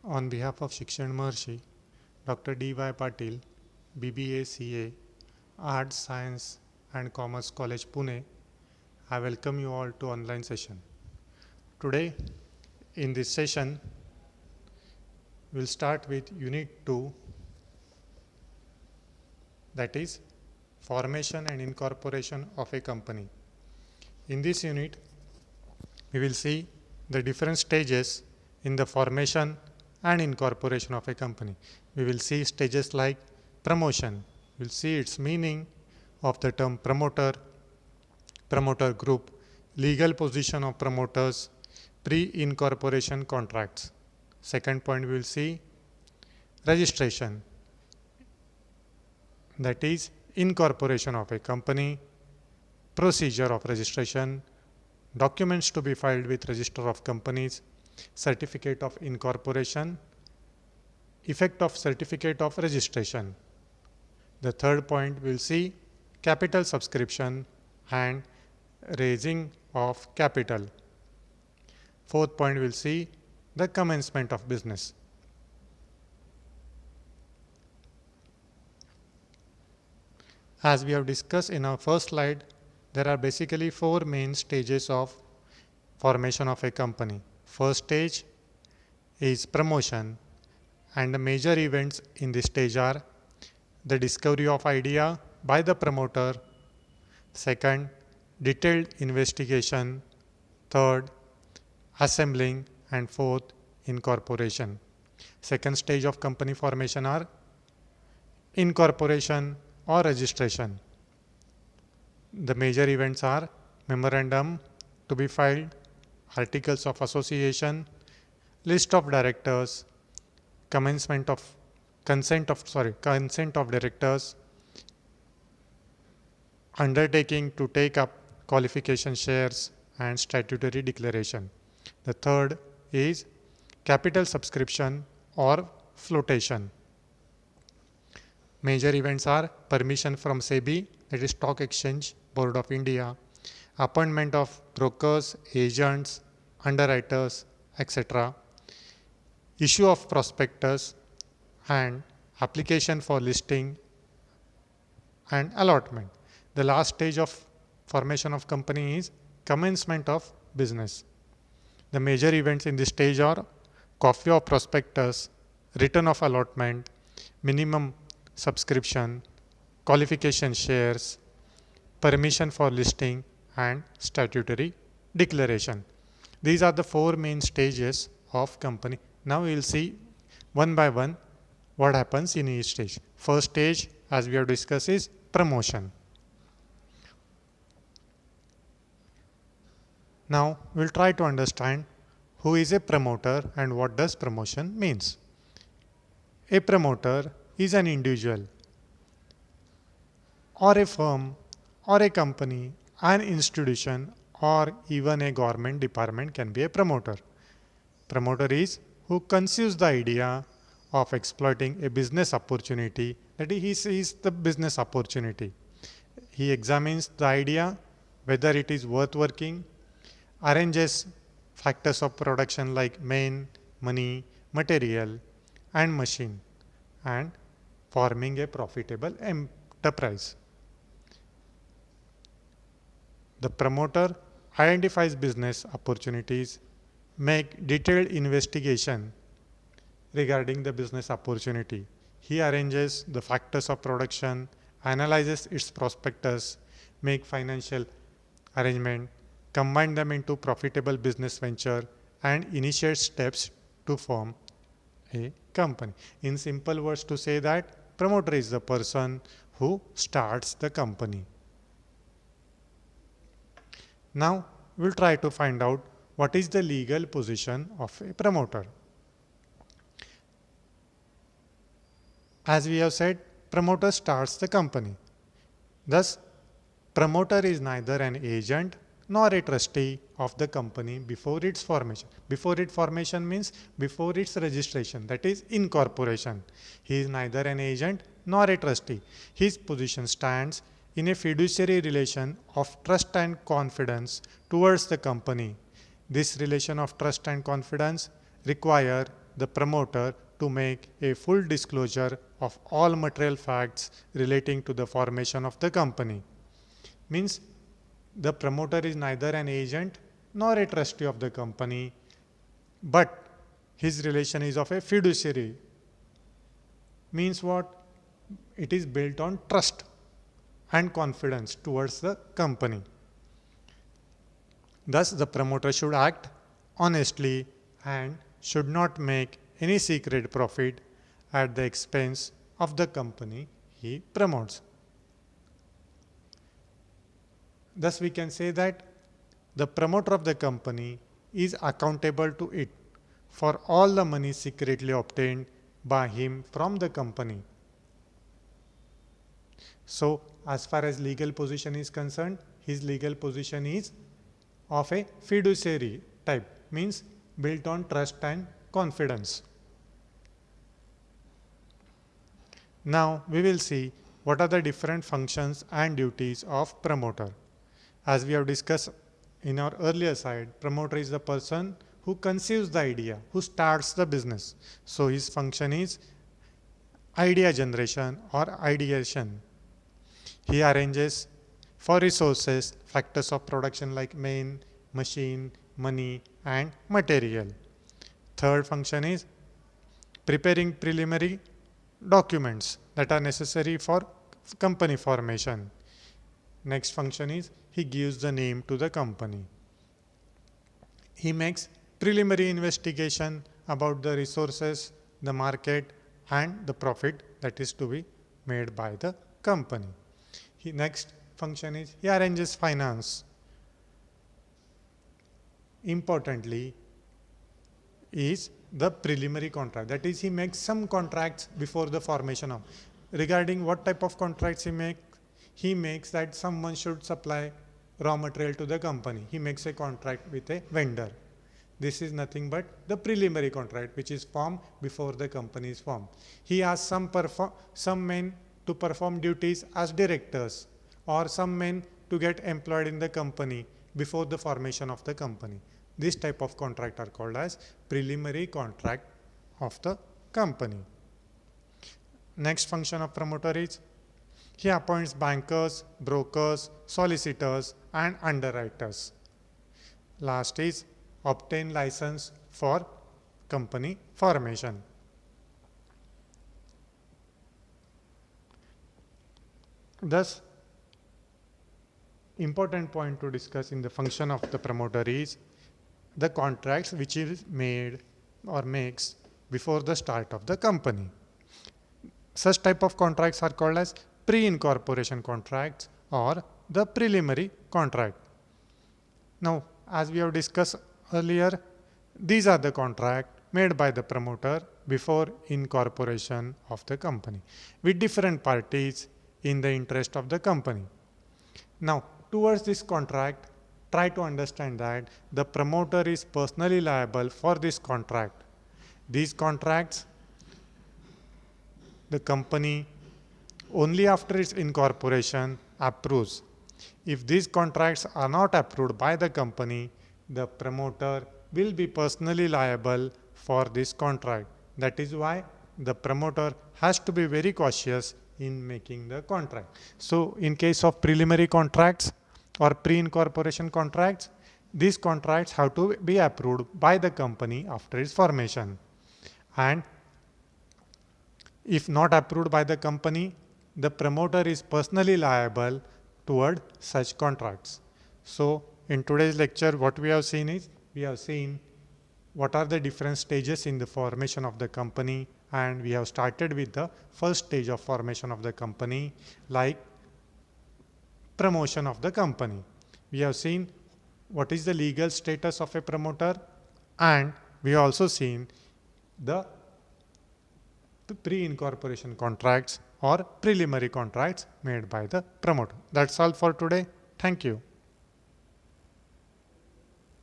On behalf of Shikshan Maharshi, Dr. D.Y. Patil, BBA CA, Arts, Science and Commerce College, Pune, I welcome you all to online session. Today, in this session, we'll start with Unit 2, that is Formation and Incorporation of a Company. In this unit, we will see the different stages in the formation and incorporation of a company. We will see stages like promotion. We'll see its meaning of the term promoter, promoter group, legal position of promoters, pre-incorporation contracts. Second point, we will see registration, that is incorporation of a company, procedure of registration, documents to be filed with Register of Companies, certificate of incorporation, effect of certificate of registration. The third point we'll see capital subscription and raising of capital. Fourth point we'll see the commencement of business. As we have discussed in our first slide, there are basically four main stages of formation of a company. First stage is promotion, and the major events in this stage are the discovery of idea by the promoter. Second, detailed investigation. Third, assembling, and fourth, incorporation. Second stage of company formation are incorporation or registration. The major events are memorandum to be filed, articles of association, list of directors, consent of directors, undertaking to take up qualification shares, and statutory declaration. The third is capital subscription or flotation. Major events are permission from SEBI, that is Stock Exchange Board of India, appointment of brokers, agents, underwriters, etc., issue of prospectus, and application for listing and allotment. The last stage of formation of company is commencement of business. The major events in this stage are copy of prospectus, return of allotment, minimum subscription, qualification shares, permission for listing, and statutory declaration. These are the four main stages of company. Now we will see one by one what happens in each stage. First stage, as we have discussed, is promotion. Now we'll try to understand who is a promoter and what does promotion means. A promoter is an individual or a firm or a company, an institution, or even a government department can be a promoter. Promoter is who conceives the idea of exploiting a business opportunity, that is, he sees the business opportunity. He examines the idea, whether it is worth working, arranges factors of production like man, money, material, and machine, and forming a profitable enterprise. The promoter identifies business opportunities, make detailed investigation regarding the business opportunity. He arranges the factors of production, analyzes its prospectus, make financial arrangement, combine them into profitable business venture, and initiate steps to form a company. In simple words, to say that promoter is the person who starts the company. Now we'll try to find out what is the legal position of a promoter. As we have said, promoter starts the company. Thus, promoter is neither an agent nor a trustee of the company before its formation. Before its formation means before its registration, that is incorporation. He is neither an agent nor a trustee. His position stands in a fiduciary relation of trust and confidence towards the company. This relation of trust and confidence require the promoter to make a full disclosure of all material facts relating to the formation of the company. Means the promoter is neither an agent nor a trustee of the company, but his relation is of a fiduciary. Means what? It is built on trust and confidence towards the company. Thus, the promoter should act honestly and should not make any secret profit at the expense of the company he promotes. Thus, we can say that the promoter of the company is accountable to it for all the money secretly obtained by him from the company. So, as far as legal position is concerned, his legal position is of a fiduciary type, means built on trust and confidence. Now, we will see what are the different functions and duties of promoter. As we have discussed in our earlier slide, promoter is the person who conceives the idea, who starts the business. So, his function is idea generation or ideation. He arranges for resources, factors of production like man, machine, money and material. Third function is preparing preliminary documents that are necessary for company formation. Next function is he gives the name to the company. He makes preliminary investigation about the resources, the market and the profit that is to be made by the company. Next function is he arranges finance. Importantly is the preliminary contract. That is, he makes some contracts before the formation of. Regarding what type of contracts he makes that someone should supply raw material to the company. He makes a contract with a vendor. This is nothing but the preliminary contract which is formed before the company is formed. He asks some men to perform duties as directors or some men to get employed in the company before the formation of the company. This type of contract are called as preliminary contract of the company. Next function of promoter is he appoints bankers, brokers, solicitors and underwriters. Last is obtain license for company formation. Thus, important point to discuss in the function of the promoter is the contracts which is made or makes before the start of the company. Such type of contracts are called as pre-incorporation contracts or the preliminary contract. Now, as we have discussed earlier, these are the contracts made by the promoter before incorporation of the company with different parties in the interest of the company. Now, towards this contract, try to understand that the promoter is personally liable for this contract. These contracts, the company only after its incorporation approves. If these contracts are not approved by the company, the promoter will be personally liable for this contract. That is why the promoter has to be very cautious in making the contract. So, in case of preliminary contracts or pre-incorporation contracts, these contracts have to be approved by the company after its formation. And if not approved by the company, the promoter is personally liable toward such contracts. So, in today's lecture, what we have seen is, we have seen what are the different stages in the formation of the company, and we have started with the first stage of formation of the company, like promotion of the company. We have seen what is the legal status of a promoter, and we have also seen the pre-incorporation contracts or preliminary contracts made by the promoter. That's all for today. Thank you.